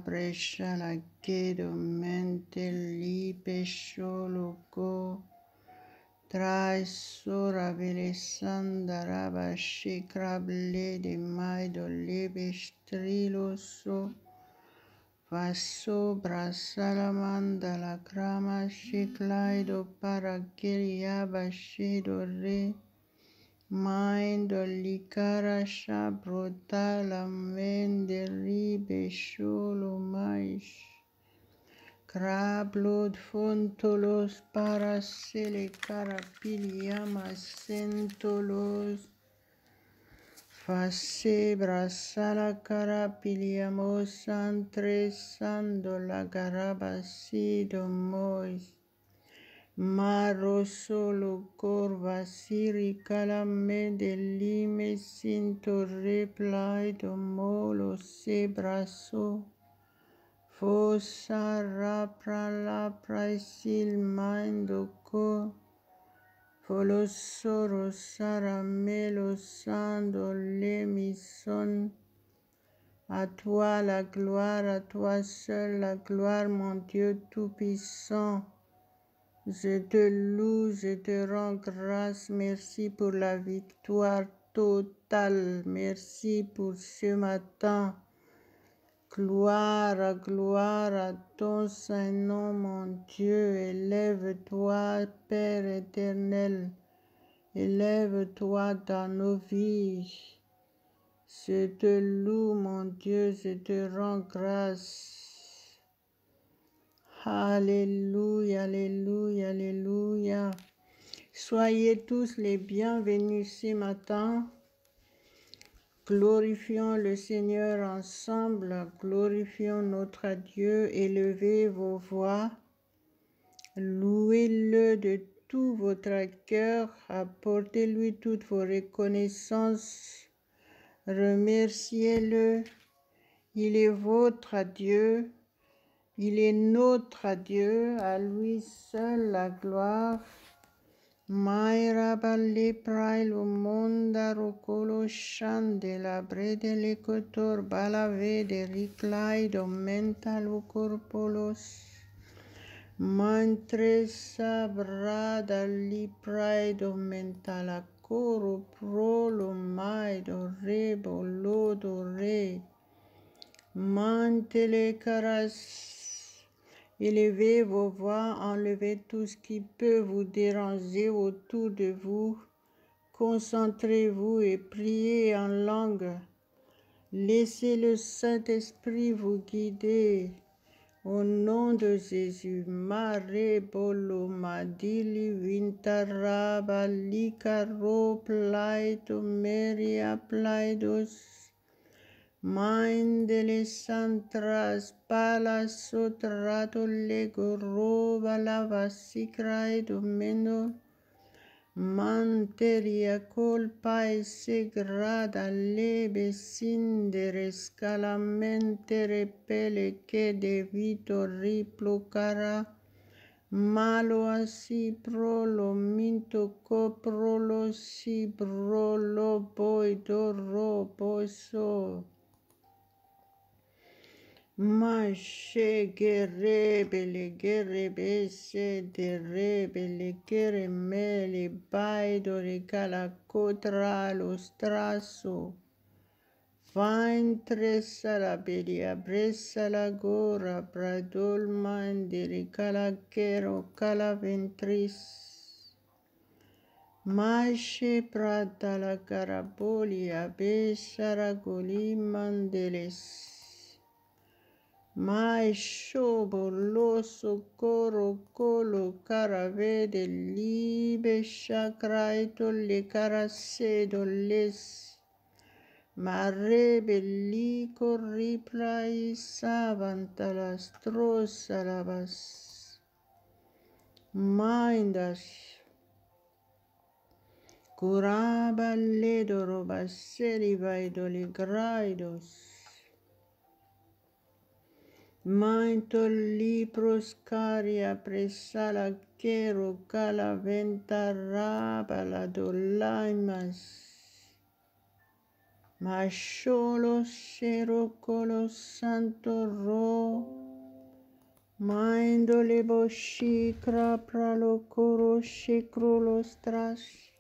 Brescia la chiedo mente li pesciolo loco trai sora velesanda shikrable de maido lebe strilo so Vaso brasalamanda la crama shiklaido para kiriaba shido re Mind licara shabrota la mende ribe sholo mais Crablod fontolos para sele carapiliama sentolos Face brasala carapiliamo santre sando la garabasido mois Maro solo corva siri calame dell'ime sinto replai molo se braso fossa rapra la praisil mando co folosoro saramelo sando le mison à toi la gloire, à toi seul la gloire, mon Dieu tout-puissant. Je te loue, je te rends grâce. Merci pour la victoire totale. Merci pour ce matin. Gloire à ton Saint-Nom, mon Dieu. Élève-toi, Père éternel. Élève-toi dans nos vies. Je te loue, mon Dieu, je te rends grâce. Alléluia, alléluia, alléluia. Soyez tous les bienvenus ce matin. Glorifions le Seigneur ensemble, glorifions notre Dieu, élevez vos voix. Louez-le de tout votre cœur, apportez-lui toutes vos reconnaissances. Remerciez-le. Il est votre Dieu. Il est notre Dieu, à lui seul la gloire. Maira balle prailo monda rocolo shande la brede le cotor balavede riclaido mentalo corpolos. Mantre sabrada li praido mentala coro prolo maido rebo lodo re. Mantele caras. Élevez vos voix, enlevez tout ce qui peut vous déranger autour de vous. Concentrez-vous et priez en langue. Laissez le Saint-Esprit vous guider. Au nom de Jésus, Mare Bolo Madili Vintaraba Licaro Plaito Meria Plaidos. Mindele santras pala sotrato lego roba la vasicrae domeno manteria colpa e segrada lebe sindere scalamente repele che de vito riplocara malo asi prolo minto coprolo si brolo poi dorro poi so Mashe gerebele gerebese derebele geremele baido regala cotra lo strasso Faintre salabelia bressa la gora bradol mandere calachero calaventris Mashe prata la carabolia besaragoli mandeles Mai shobo lo socorro colo caravede libe shakraito le carasedo les marrebe li corriprai savanta la strossa lavas mindas curaba ledoro basseri vaidoli graidos Manto libros caria presala quero calaventa rabala dolaimas. Masholo Sherokolo Santo Ro Mindole Boshikra Pralokoro Shikro Strash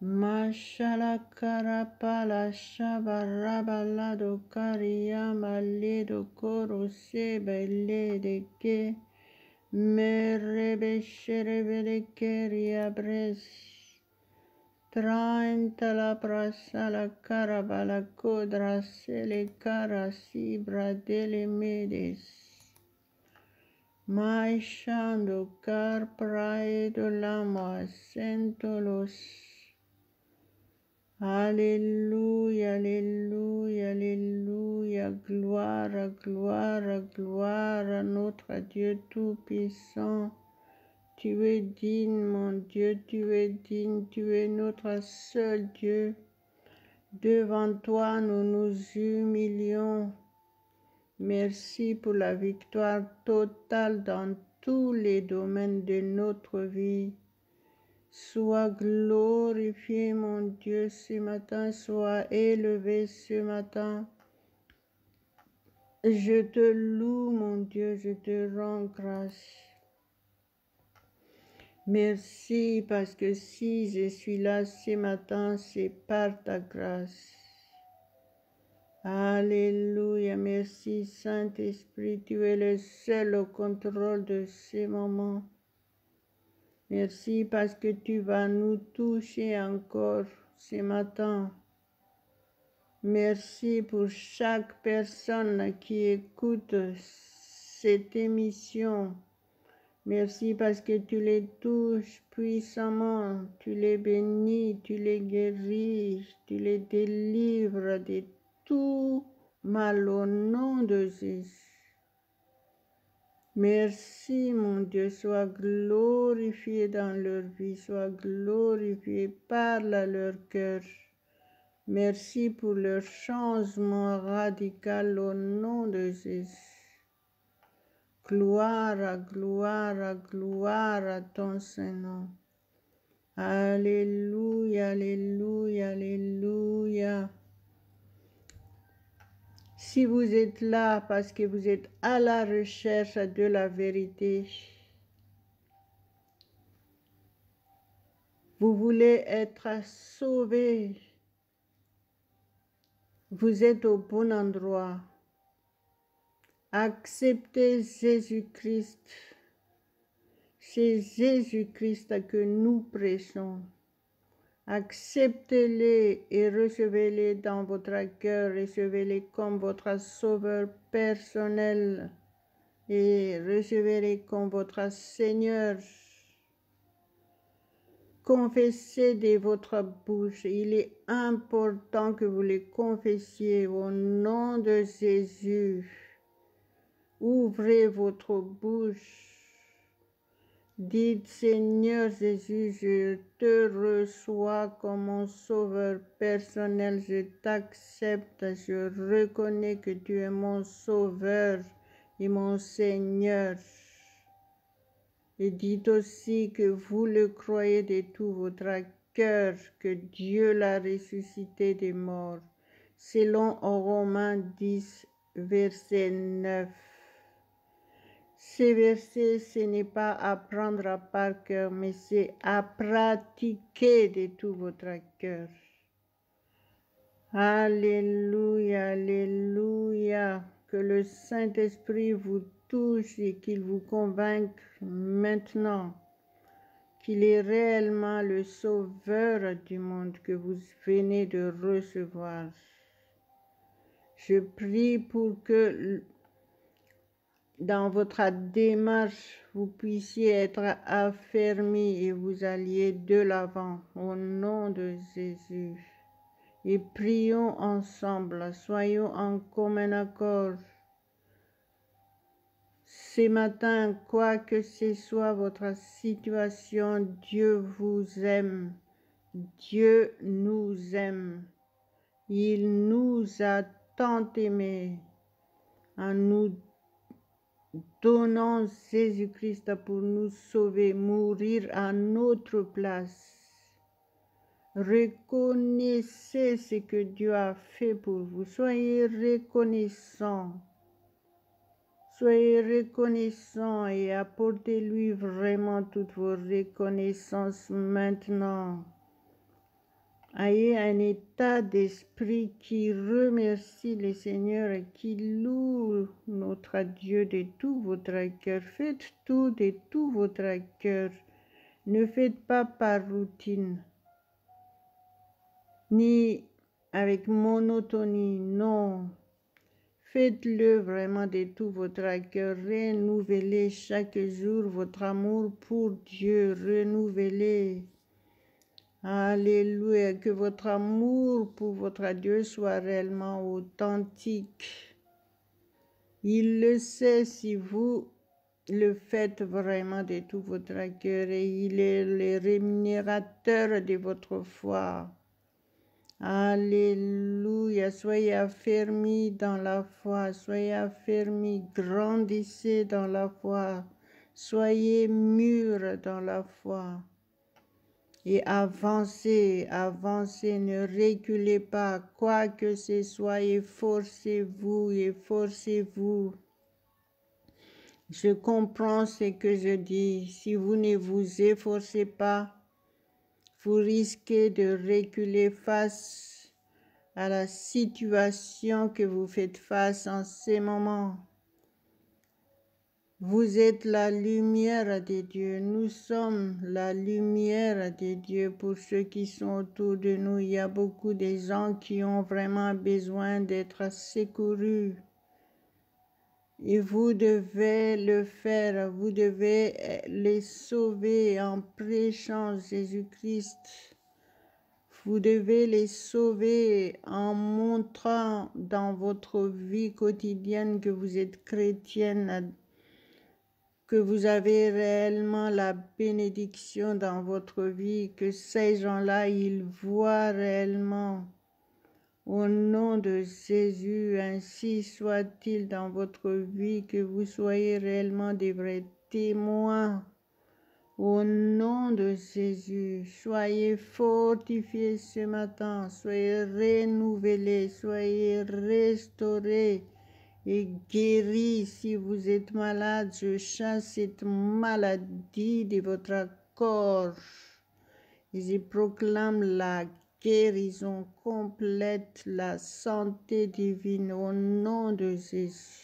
Mashala Karapala Shabarabala Kariyama Ledo Koro Sebele de Ke Merebe Sherebele Keria Bres Trenta la prasa la carabala codra se le cara sibra delle medes. Maishando car praedo l'amo assento los. Alléluia, alléluia, alléluia, gloire, gloire, gloire à notre Dieu Tout-Puissant. Tu es digne, mon Dieu, tu es digne, tu es notre seul Dieu. Devant toi, nous nous humilions. Merci pour la victoire totale dans tous les domaines de notre vie. Sois glorifié, mon Dieu, ce matin, sois élevé ce matin. Je te loue, mon Dieu, je te rends grâce. Merci parce que si je suis là ce matin, c'est par ta grâce. Alléluia, merci Saint-Esprit, tu es le seul au contrôle de ces moments. Merci parce que tu vas nous toucher encore ce matin. Merci pour chaque personne qui écoute cette émission. Merci parce que tu les touches puissamment, tu les bénis, tu les guéris, tu les délivres de tout mal au nom de Jésus. Merci mon Dieu, sois glorifié dans leur vie, sois glorifié, parle à leur cœur. Merci pour leur changement radical au nom de Jésus. Gloire, gloire, gloire à ton Saint-Nom. Alléluia, alléluia, alléluia. Si vous êtes là parce que vous êtes à la recherche de la vérité, vous voulez être sauvé, vous êtes au bon endroit. Acceptez Jésus-Christ. C'est Jésus-Christ que nous prêchons. Acceptez-les et recevez-les dans votre cœur, recevez-les comme votre sauveur personnel et recevez-les comme votre Seigneur. Confessez de votre bouche, il est important que vous les confessiez au nom de Jésus. Ouvrez votre bouche. Dites, Seigneur Jésus, je te reçois comme mon sauveur personnel, je t'accepte, je reconnais que tu es mon sauveur et mon Seigneur. Et dites aussi que vous le croyez de tout votre cœur, que Dieu l'a ressuscité des morts, selon Romains 10, verset 9. Ces versets, ce n'est pas à apprendre par cœur, mais c'est à pratiquer de tout votre cœur. Alléluia, alléluia. Que le Saint-Esprit vous touche et qu'il vous convainque maintenant qu'il est réellement le Sauveur du monde que vous venez de recevoir. Je prie pour que dans votre démarche, vous puissiez être affermis et vous alliez de l'avant au nom de Jésus. Et prions ensemble, soyons en commun accord. Ce matin, quoi que ce soit votre situation, Dieu vous aime. Dieu nous aime. Il nous a tant aimés en nous donnant Jésus-Christ pour nous sauver, mourir à notre place, Reconnaissez ce que Dieu a fait pour vous. Soyez reconnaissants. Soyez reconnaissants et apportez-lui vraiment toutes vos reconnaissances maintenant. Ayez un état d'esprit qui remercie le Seigneur et qui loue notre Dieu de tout votre cœur. Faites tout de tout votre cœur. Ne faites pas par routine, ni avec monotonie, non. Faites-le vraiment de tout votre cœur. Renouvelez chaque jour votre amour pour Dieu. Renouvelez. Alléluia, que votre amour pour votre Dieu soit réellement authentique. Il le sait si vous le faites vraiment de tout votre cœur et il est le rémunérateur de votre foi. Alléluia, soyez affermis dans la foi, soyez affermis, grandissez dans la foi, soyez mûrs dans la foi. Et avancez, avancez, ne reculez pas, quoi que ce soit, efforcez-vous, efforcez-vous. Je comprends ce que je dis. Si vous ne vous efforcez pas, vous risquez de reculer face à la situation que vous faites face en ce moment. Vous êtes la lumière de Dieu. Nous sommes la lumière de Dieu pour ceux qui sont autour de nous. Il y a beaucoup de gens qui ont vraiment besoin d'être secourus. Et vous devez le faire. Vous devez les sauver en prêchant Jésus-Christ. Vous devez les sauver en montrant dans votre vie quotidienne que vous êtes chrétienne, que vous avez réellement la bénédiction dans votre vie, que ces gens-là, ils voient réellement. Au nom de Jésus, ainsi soit-il dans votre vie, que vous soyez réellement des vrais témoins. Au nom de Jésus, soyez fortifiés ce matin, soyez renouvelés, soyez restaurés et guéris. Si vous êtes malade, je chasse cette maladie de votre corps. Et je proclame la guérison complète, la santé divine au nom de Jésus.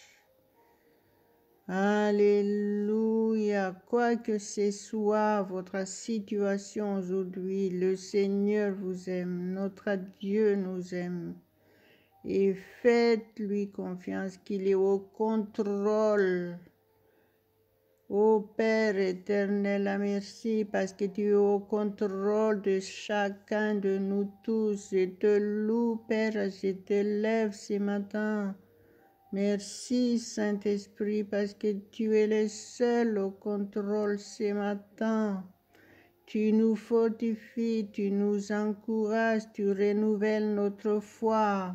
Alléluia. Quoi que ce soit votre situation aujourd'hui, le Seigneur vous aime, notre Dieu nous aime. Et faites-lui confiance qu'il est au contrôle. Ô Père éternel, merci parce que tu es au contrôle de chacun de nous tous. Je te loue, Père, je te lève ce matin. Merci, Saint-Esprit, parce que tu es le seul au contrôle ce matin. Tu nous fortifies, tu nous encourages, tu renouvelles notre foi.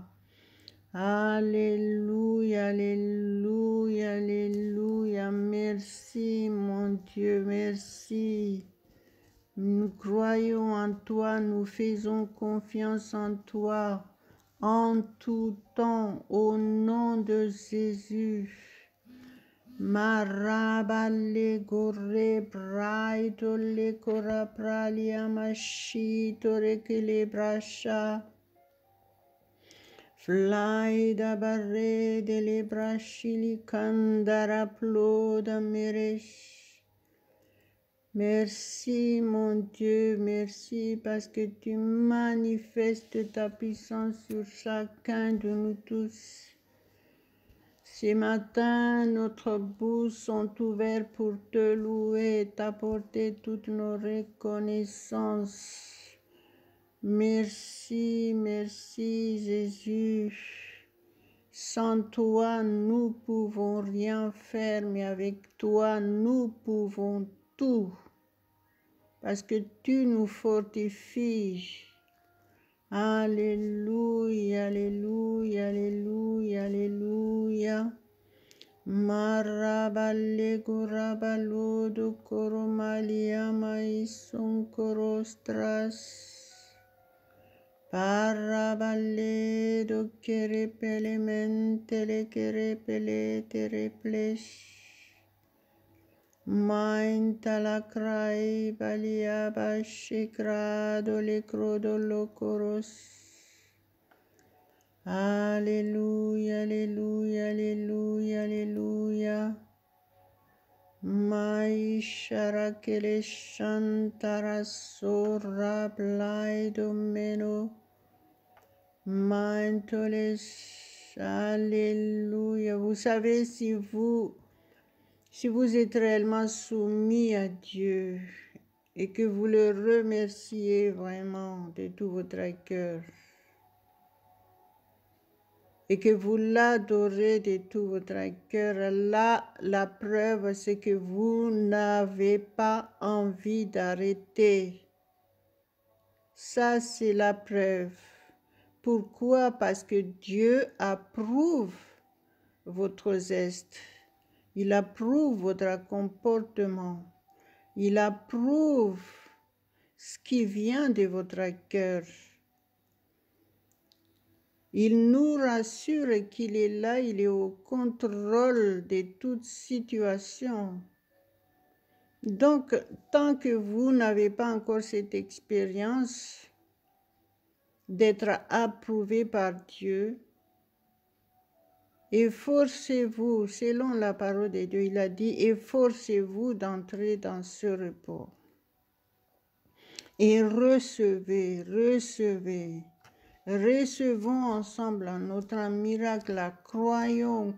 Alléluia, alléluia, alléluia. Merci, mon Dieu, merci. Nous croyons en toi, nous faisons confiance en toi. En tout temps, au nom de Jésus. Marabale gore braito le cora pralia mashito rekele brasha. Fly da barre de le brashili kandara ploda meresh. Merci mon Dieu, merci parce que tu manifestes ta puissance sur chacun de nous tous. Ce matin, notre bouche sont ouvertes pour te louer et t'apporter toutes nos reconnaissances. Merci, merci Jésus. Sans toi, nous pouvons rien faire, mais avec toi, nous pouvons tout. Parce que tu nous fortifies. Alléluia, alléluia, alléluia, alléluia. Maraballe gorabalodo koromalia maison korostras. Parabale do kerepele mentele kerepele tereplesh. Mainta la crai balia bashikrado le crodolocoros. Alléluia, alléluia, alléluia, alléluia. Maishara kele shantara sora blai domeno. Maintoles, alléluia. Vous savez, si vous êtes réellement soumis à Dieu et que vous le remerciez vraiment de tout votre cœur et que vous l'adorez de tout votre cœur, là, la preuve, c'est que vous n'avez pas envie d'arrêter. Ça, c'est la preuve. Pourquoi? Parce que Dieu approuve votre geste. Il approuve votre comportement. Il approuve ce qui vient de votre cœur. Il nous rassure qu'il est là, il est au contrôle de toute situation. Donc, tant que vous n'avez pas encore cette expérience d'être approuvé par Dieu, efforcez-vous, selon la parole de Dieu, il a dit, efforcez-vous d'entrer dans ce repos. Et recevez. Recevons ensemble notre miracle. Croyons.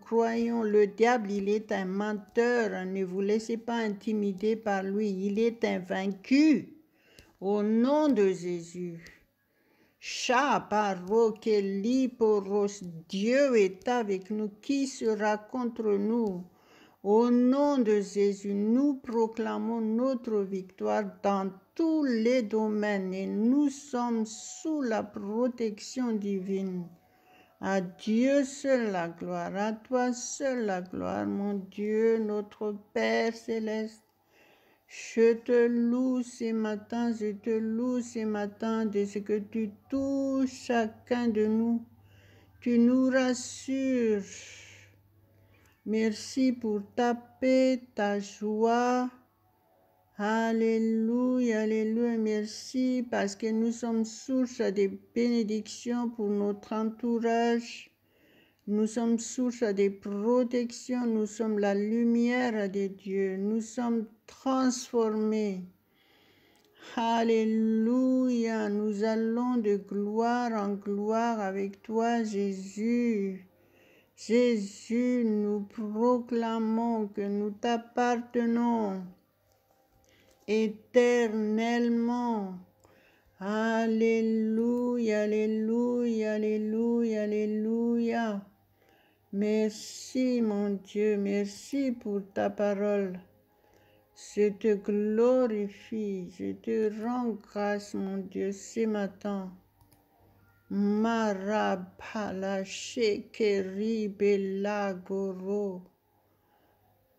Le diable, il est un menteur. Ne vous laissez pas intimider par lui. Il est invaincu. Au nom de Jésus. Dieu est avec nous. Qui sera contre nous? Au nom de Jésus, nous proclamons notre victoire dans tous les domaines et nous sommes sous la protection divine. À Dieu seul la gloire, à toi seul la gloire, mon Dieu, notre Père céleste. Je te loue ce matin de ce que tu touches chacun de nous. Tu nous rassures. Merci pour ta paix, ta joie. Alléluia, alléluia. Merci parce que nous sommes source de bénédictions pour notre entourage. Nous sommes source de protection. Nous sommes la lumière de Dieu. Nous sommes transformés. Alléluia. Nous allons de gloire en gloire avec toi, Jésus. Jésus, nous proclamons que nous t'appartenons éternellement. Alléluia, alléluia, alléluia, alléluia. Merci, mon Dieu, merci pour ta parole. Je te glorifie, je te rends grâce, mon Dieu, ce matin. Marabala shekeri bela goro.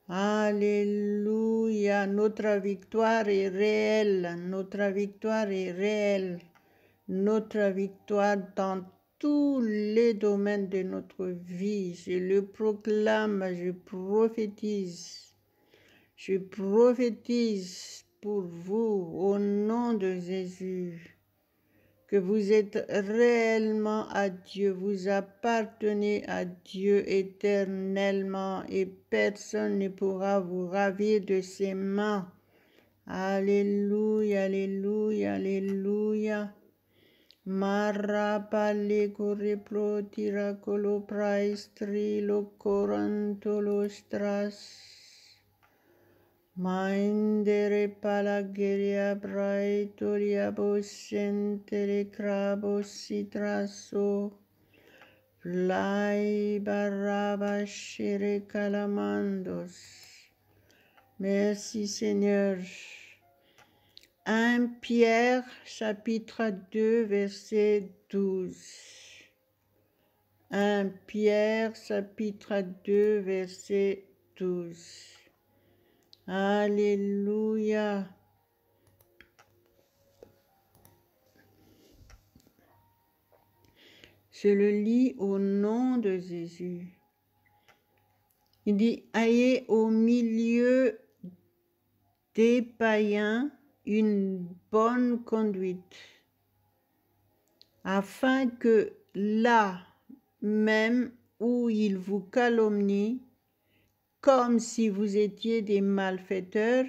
Alléluia, notre victoire est réelle, notre victoire est réelle, notre victoire dans tous les domaines de notre vie. Je le proclame, je prophétise pour vous au nom de Jésus. Que vous êtes réellement à Dieu, vous appartenez à Dieu éternellement et personne ne pourra vous ravir de ses mains. Alléluia, alléluia, alléluia. Marapale correplo tiracolo praestri lo corantolostras. Maindere palageria braitoria bosentere crabo citraso. Plai baraba shere calamandos. Merci Seigneur. 1 Pierre chapitre 2 verset 12. 1 Pierre chapitre 2 verset 12. Alléluia. Je le lis au nom de Jésus. Il dit, ayez au milieu des païens une bonne conduite, afin que là même où ils vous calomnient, comme si vous étiez des malfaiteurs,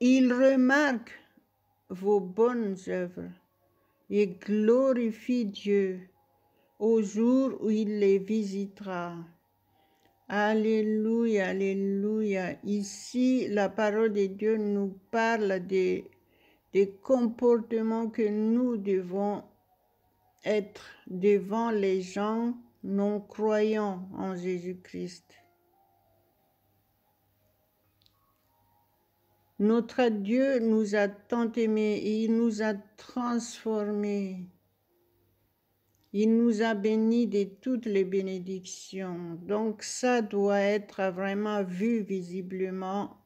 ils remarquent vos bonnes œuvres et glorifient Dieu au jour où il les visitera. Alléluia, alléluia. Ici, la parole de Dieu nous parle des comportements que nous devons être devant les gens non croyants en Jésus-Christ. Notre Dieu nous a tant aimés et il nous a transformés. Il nous a bénis de toutes les bénédictions. Donc ça doit être vraiment vu visiblement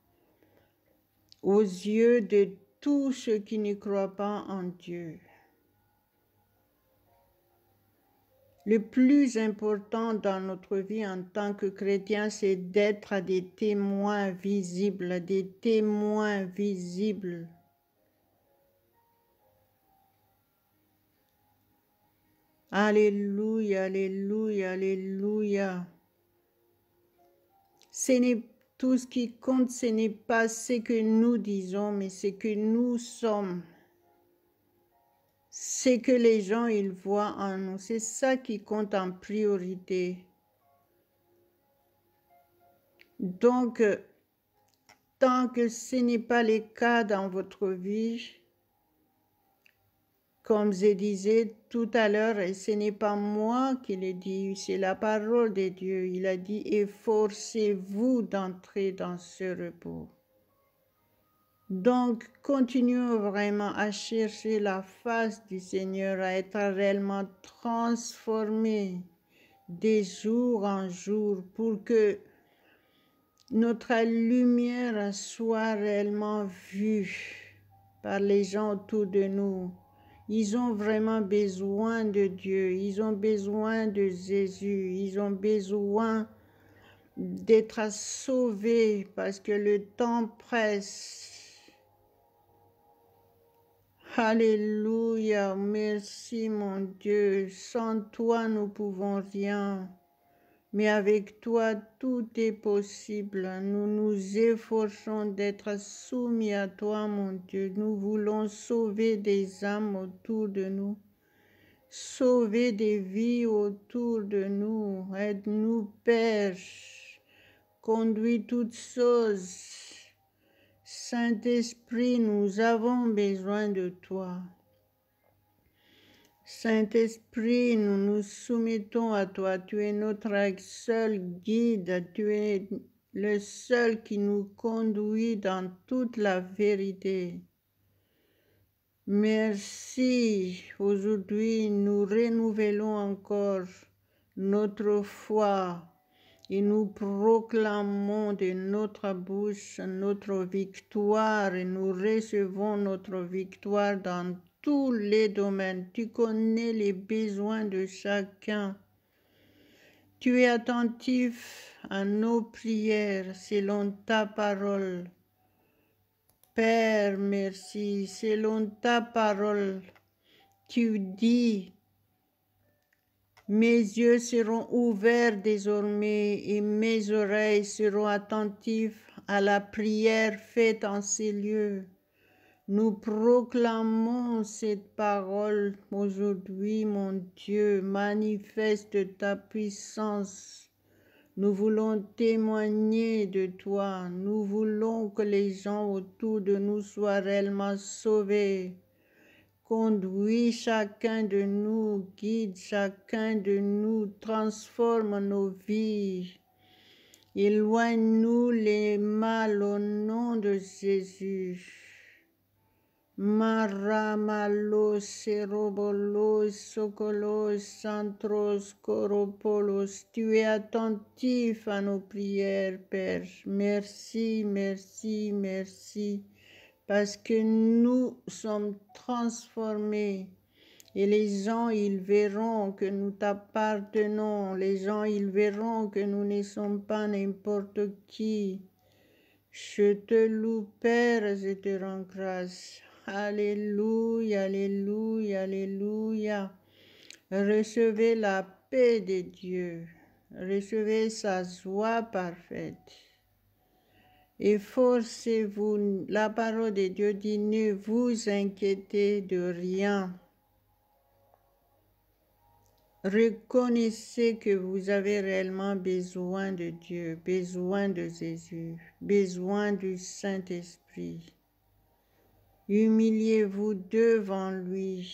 aux yeux de tous ceux qui ne croient pas en Dieu. Le plus important dans notre vie en tant que chrétien, c'est d'être des témoins visibles, des témoins visibles. Alléluia, alléluia, alléluia. Tout ce qui compte, ce n'est pas ce que nous disons, mais ce que nous sommes. Ce que les gens ils voient en nous, c'est ça qui compte en priorité. Donc, tant que ce n'est pas le cas dans votre vie, comme je disais tout à l'heure, et ce n'est pas moi qui le dis, c'est la parole de Dieu. Il a dit, efforcez-vous d'entrer dans ce repos. Donc, continuons vraiment à chercher la face du Seigneur, à être réellement transformés de jour en jour pour que notre lumière soit réellement vue par les gens autour de nous. Ils ont vraiment besoin de Dieu, ils ont besoin de Jésus, ils ont besoin d'être sauvés parce que le temps presse. Alléluia, merci mon Dieu, sans toi nous pouvons rien. Mais avec toi, tout est possible. Nous nous efforçons d'être soumis à toi, mon Dieu. Nous voulons sauver des âmes autour de nous, sauver des vies autour de nous. Aide-nous, Père. Conduis toutes choses. Saint-Esprit, nous avons besoin de toi. Saint-Esprit, nous nous soumettons à toi. Tu es notre seul guide. Tu es le seul qui nous conduit dans toute la vérité. Merci. Aujourd'hui, nous renouvelons encore notre foi et nous proclamons de notre bouche notre victoire et nous recevons notre victoire dans tous les domaines. Tu connais les besoins de chacun. Tu es attentif à nos prières selon ta parole. Père, merci. Selon ta parole, tu dis, mes yeux seront ouverts désormais et mes oreilles seront attentives à la prière faite en ces lieux. Nous proclamons cette parole aujourd'hui, mon Dieu, manifeste ta puissance. Nous voulons témoigner de toi. Nous voulons que les gens autour de nous soient réellement sauvés. Conduis chacun de nous, guide chacun de nous, transforme nos vies. Éloigne-nous les mal au nom de Jésus. Maramalos, Serobolos, Sokolos, Santros, Koropolos, tu es attentif à nos prières, Père. Merci, merci, merci, parce que nous sommes transformés Et les gens, ils verront que nous t'appartenons. Les gens, ils verront que nous ne sommes pas n'importe qui. Je te loue, Père, je te rends grâce. Alléluia, alléluia, alléluia. Recevez la paix de Dieu. Recevez sa joie parfaite. Efforcez-vous. La parole de Dieu dit, ne vous inquiétez de rien. Reconnaissez que vous avez réellement besoin de Dieu, besoin de Jésus, besoin du Saint-Esprit. Humiliez-vous devant lui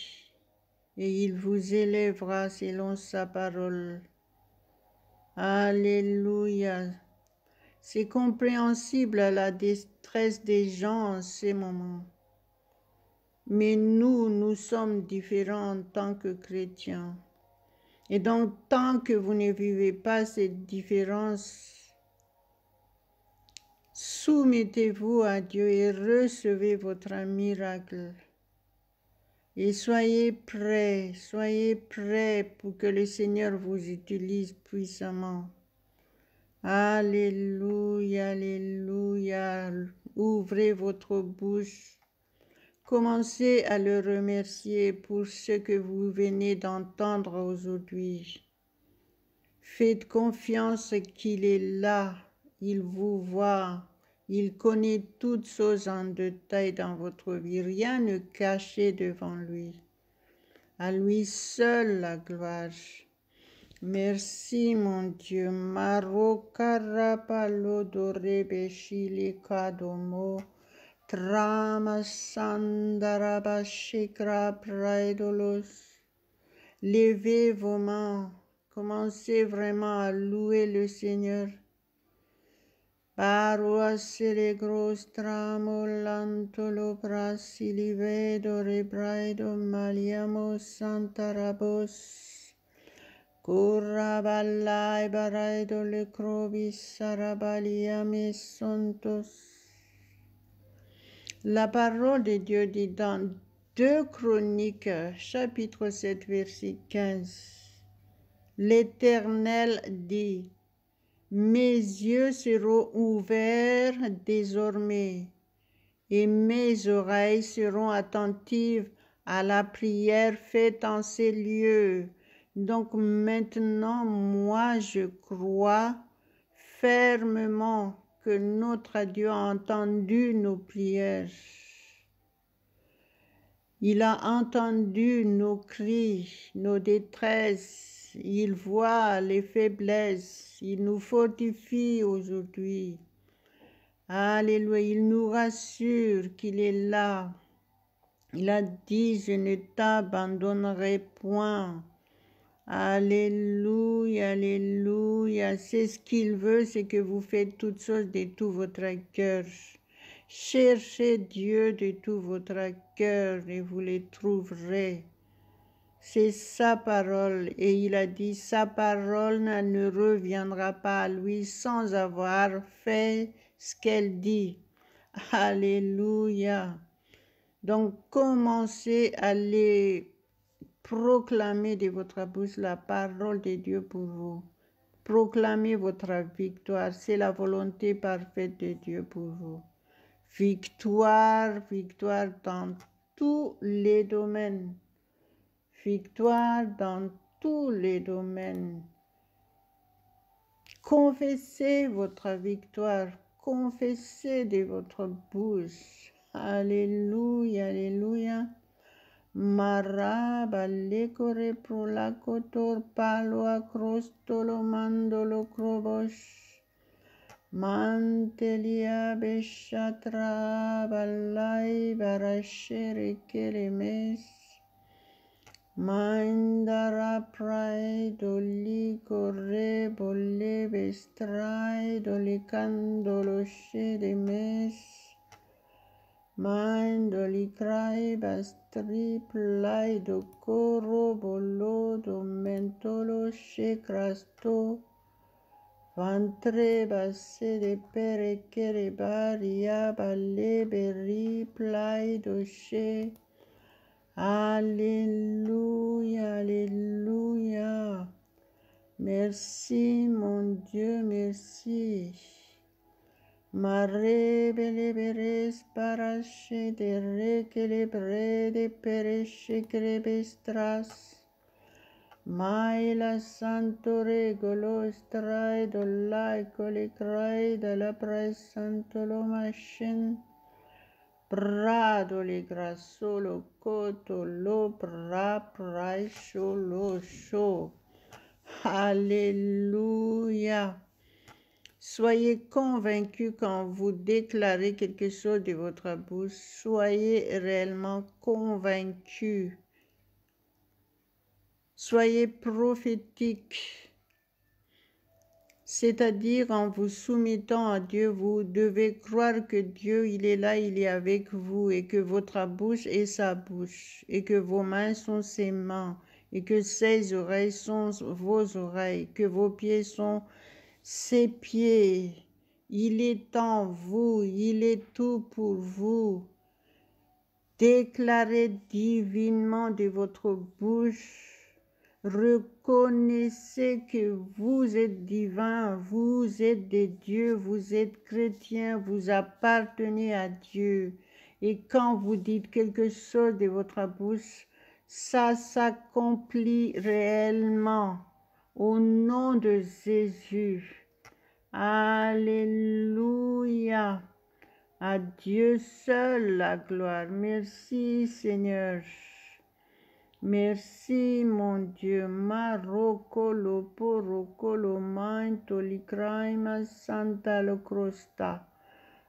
et il vous élèvera selon sa parole. Alléluia. C'est compréhensible la détresse des gens en ces moments. Mais nous sommes différents en tant que chrétiens. Et donc, tant que vous ne vivez pas cette différence, soumettez-vous à Dieu et recevez votre miracle. Et soyez prêts pour que le Seigneur vous utilise puissamment. Alléluia, alléluia. Ouvrez votre bouche. Commencez à le remercier pour ce que vous venez d'entendre aujourd'hui. Faites confiance qu'il est là, il vous voit, il connaît toutes choses en détail dans votre vie, rien ne caché devant lui. À lui seul la gloire. Merci mon Dieu. Maro karapalo dorebe shili kadomo. Trama sandaraba shikra praidolos. Levez vos mains. Commencez vraiment à louer le Seigneur. Paroisse les grosses tramo lantolo brasi livedo rebraido maliamo santarabos. Curaballai baraido le crobis sarabaliame santos. La parole de Dieu dit dans 2 Chroniques, chapitre 7, verset 15. L'Éternel dit, mes yeux seront ouverts désormais et mes oreilles seront attentives à la prière faite en ces lieux. Donc maintenant, moi je crois fermement que notre Dieu a entendu nos prières. Il a entendu nos cris, nos détresses. Il voit les faiblesses. Il nous fortifie aujourd'hui. Alléluia. Il nous rassure qu'il est là. Il a dit, je ne t'abandonnerai point. Alléluia, alléluia. C'est ce qu'il veut, c'est que vous faites toutes choses de tout votre cœur. Cherchez Dieu de tout votre cœur et vous le trouverez. C'est sa parole et il a dit sa parole ne reviendra pas à lui sans avoir fait ce qu'elle dit. Alléluia. Donc commencez à les proclamer de votre bouche la parole de Dieu pour vous. Proclamez votre victoire. C'est la volonté parfaite de Dieu pour vous. Victoire, victoire dans tous les domaines. Victoire dans tous les domaines. Confessez votre victoire. Confessez de votre bouche. Alléluia, alléluia. Maraba lekore pro la kotor palo akrostolo mandolo krobosh. Mantelia beshatra balai barashere keremes. Mandara prai doli corre bolle bestrai doli candolo sheremes. Mandoli crai bastri plai do coro bollo do mentolo shecrasto. Ventre basse de pere kerebaria balle berri plai do she. Alléluia, alléluia. Merci mon Dieu, merci. Mare beleberes parache de rekelebre de pereche crebestras. Maila santo regolo strai do laico le crai de la presantolo machin. Prado le grasso lo coto lo praisho lo show. Alléluia. Soyez convaincus quand vous déclarez quelque chose de votre bouche. Soyez réellement convaincus. Soyez prophétiques. C'est-à-dire en vous soumettant à Dieu, vous devez croire que Dieu, il est là, il est avec vous et que votre bouche est sa bouche et que vos mains sont ses mains et que ses oreilles sont vos oreilles, que vos pieds sont ses pieds. Il est en vous, il est tout pour vous. Déclarez divinement de votre bouche. Reconnaissez que vous êtes divin, vous êtes des dieux, vous êtes chrétiens, vous appartenez à Dieu. Et quand vous dites quelque chose de votre bouche, ça s'accomplit réellement au nom de Jésus. Alléluia. À Dieu seul la gloire. Merci Seigneur. Merci mon Dieu. Maroko lo poroko lo manto li kraima santa lo crosta.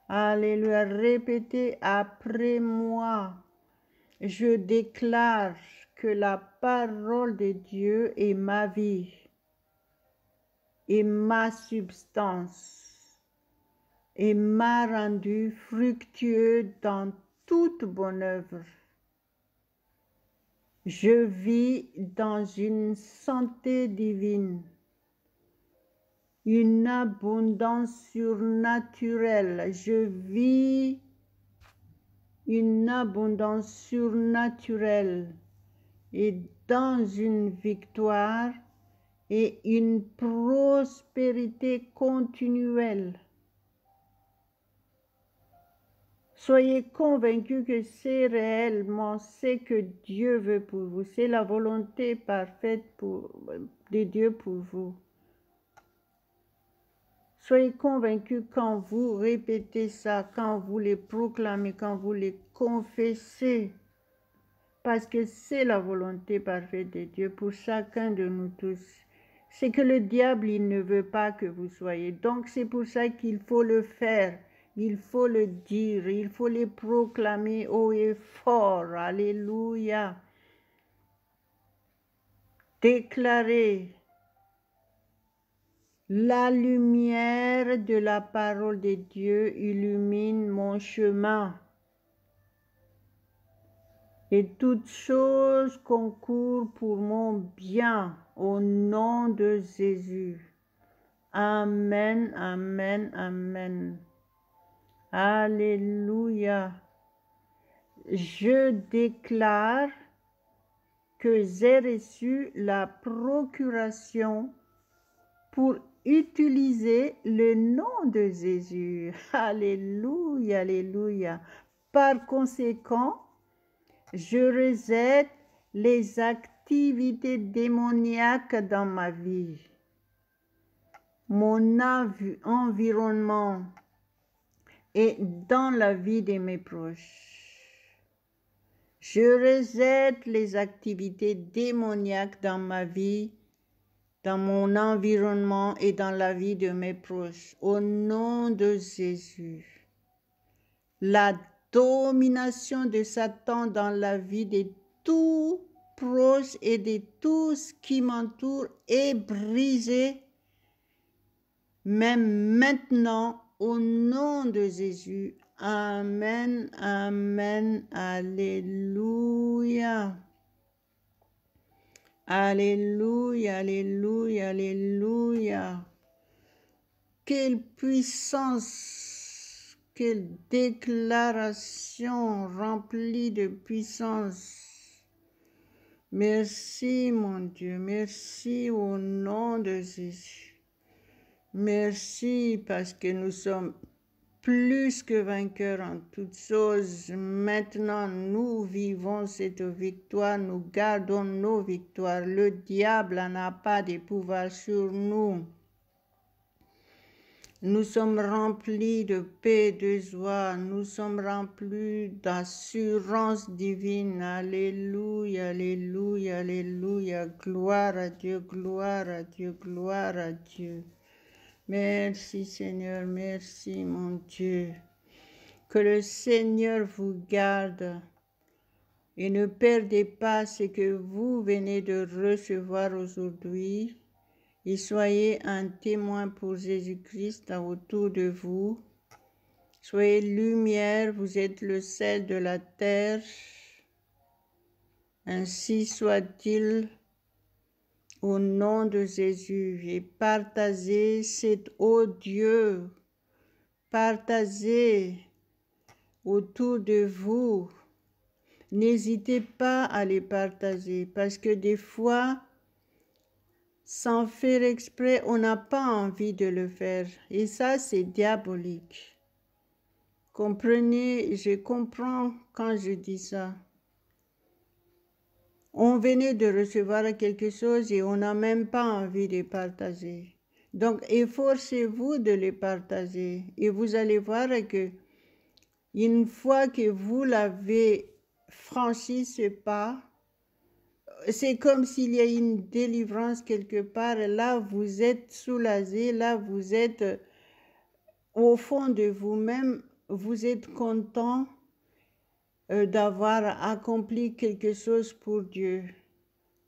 Alléluia. Répétez après moi. Je déclare que la parole de Dieu est ma vie et ma substance et m'a rendu fructueux dans toute bonne œuvre. Je vis dans une santé divine, une abondance surnaturelle. Je vis une abondance surnaturelle et dans une victoire et une prospérité continuelle. Soyez convaincus que c'est réellement ce que Dieu veut pour vous. C'est la volonté parfaite de Dieu pour vous. Soyez convaincus quand vous répétez ça, quand vous les proclamez, quand vous les confessez. Parce que c'est la volonté parfaite de Dieu pour chacun de nous tous. C'est que le diable, il ne veut pas que vous soyez. Donc c'est pour ça qu'il faut le faire. Il faut le dire, il faut les proclamer haut et fort. Alléluia. Déclarer la lumière de la parole de Dieu illumine mon chemin. Et toutes choses concourent pour mon bien au nom de Jésus. Amen, amen, amen. Alléluia. Je déclare que j'ai reçu la procuration pour utiliser le nom de Jésus. Alléluia, alléluia. Par conséquent, je rejette les activités démoniaques dans ma vie, mon environnement et dans la vie de mes proches. Je rejette les activités démoniaques dans ma vie, dans mon environnement et dans la vie de mes proches. Au nom de Jésus. La domination de Satan dans la vie de tout proche et de tout ce qui m'entoure est brisée, même maintenant, au nom de Jésus. Amen, amen, alléluia. Alléluia, alléluia, alléluia. Quelle puissance, quelle déclaration remplie de puissance. Merci, mon Dieu. Merci au nom de Jésus. Merci parce que nous sommes plus que vainqueurs en toutes choses. Maintenant, nous vivons cette victoire, nous gardons nos victoires. Le diable n'a pas de pouvoir sur nous. Nous sommes remplis de paix, de joie, nous sommes remplis d'assurance divine. Alléluia, alléluia, alléluia. Gloire à Dieu, gloire à Dieu, gloire à Dieu. Merci Seigneur, merci mon Dieu. Que le Seigneur vous garde et ne perdez pas ce que vous venez de recevoir aujourd'hui et soyez un témoin pour Jésus-Christ autour de vous. Soyez lumière, vous êtes le sel de la terre. Ainsi soit-il. Au nom de Jésus, et partagez cet Dieu, partagez autour de vous. N'hésitez pas à les partager parce que des fois, sans faire exprès, on n'a pas envie de le faire. Et ça, c'est diabolique. Comprenez, je comprends quand je dis ça. On venait de recevoir quelque chose et on n'a même pas envie de partager. Donc, efforcez-vous de les partager et vous allez voir que une fois que vous l'avez franchi ce pas, c'est comme s'il y a une délivrance quelque part. Là, vous êtes soulagé, là, vous êtes au fond de vous-même, vous êtes content d'avoir accompli quelque chose pour Dieu.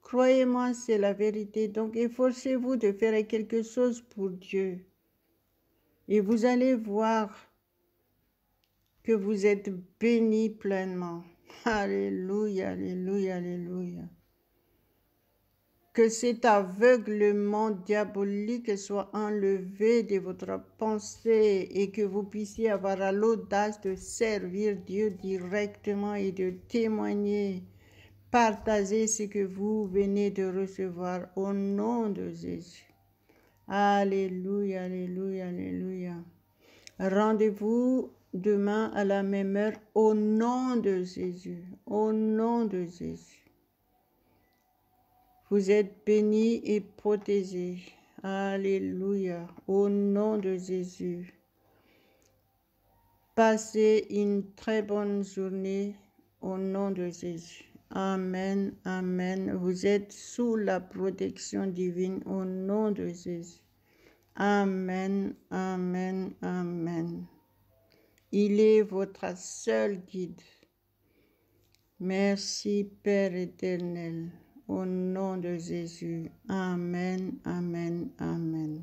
Croyez-moi, c'est la vérité. Donc, efforcez-vous de faire quelque chose pour Dieu. Et vous allez voir que vous êtes bénis pleinement. Alléluia, alléluia, alléluia. Que cet aveuglement diabolique soit enlevé de votre pensée et que vous puissiez avoir l'audace de servir Dieu directement et de témoigner. Partagez ce que vous venez de recevoir au nom de Jésus. Alléluia, alléluia, alléluia. Rendez-vous demain à la même heure au nom de Jésus. Au nom de Jésus. Vous êtes bénis et protégés. Alléluia. Au nom de Jésus. Passez une très bonne journée au nom de Jésus. Amen, amen. Vous êtes sous la protection divine au nom de Jésus. Amen, amen, amen. Il est votre seul guide. Merci Père éternel. Au nom de Jésus. Amen, amen, amen.